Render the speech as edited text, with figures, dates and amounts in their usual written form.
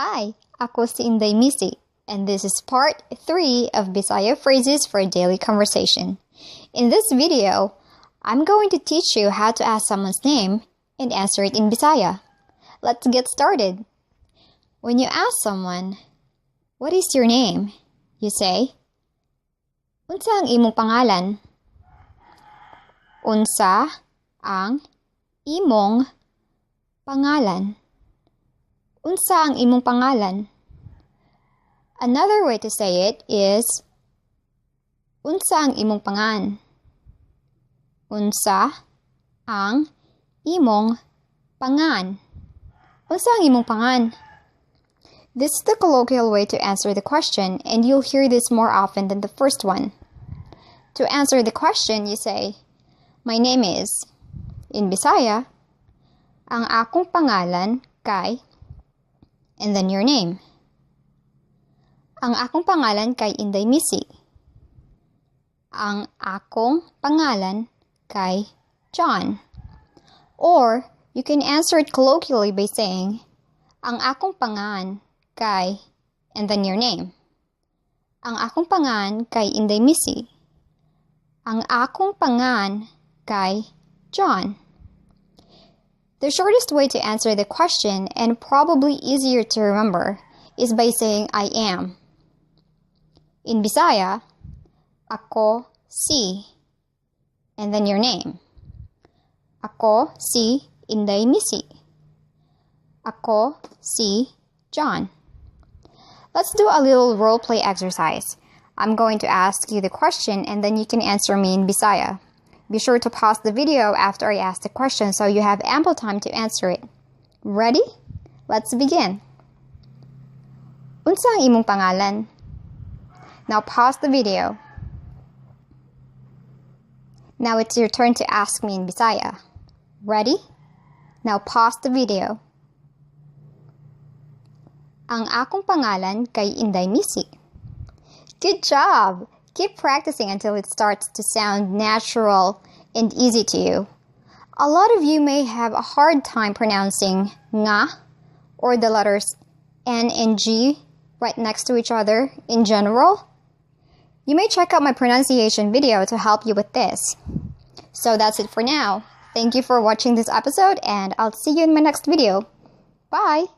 Hi, ako si Inday Misi, and this is part 3 of Bisaya phrases for daily conversation. In this video, I'm going to teach you how to ask someone's name and answer it in Bisaya. Let's get started. When you ask someone, "What is your name?" you say, "Unsa ang imong pangalan?" Unsa ang imong pangalan? Unsa ang imong pangalan? Another way to say it is, unsa ang imong pangan? Unsa ang imong pangan? Unsa ang imong pangan? This is the colloquial way to answer the question, and you'll hear this more often than the first one. To answer the question, you say, "My name is," in Bisaya, "ang akong pangalan kay," and then your name. Ang akong pangalan kay Inday Misi. Ang akong pangalan kay John. Or, you can answer it colloquially by saying, "Ang akong pangan kay," and then your name. Ang akong pangan kay Inday Misi. Ang akong pangan kay John. The shortest way to answer the question, and probably easier to remember, is by saying "I am." In Bisaya, ako si, and then your name. Ako si Inday Misi. Ako si John. Let's do a little role play exercise. I'm going to ask you the question and then you can answer me in Bisaya. Be sure to pause the video after I ask the question so you have ample time to answer it. Ready? Let's begin. Unsa ang imong pangalan? Now pause the video. Now it's your turn to ask me in Bisaya. Ready? Now pause the video. Ang akong pangalan kay Inday Misi. Good job! Keep practicing until it starts to sound natural and easy to you. A lot of you may have a hard time pronouncing nga or the letters N and G right next to each other in general. You may check out my pronunciation video to help you with this. So that's it for now. Thank you for watching this episode and I'll see you in my next video. Bye!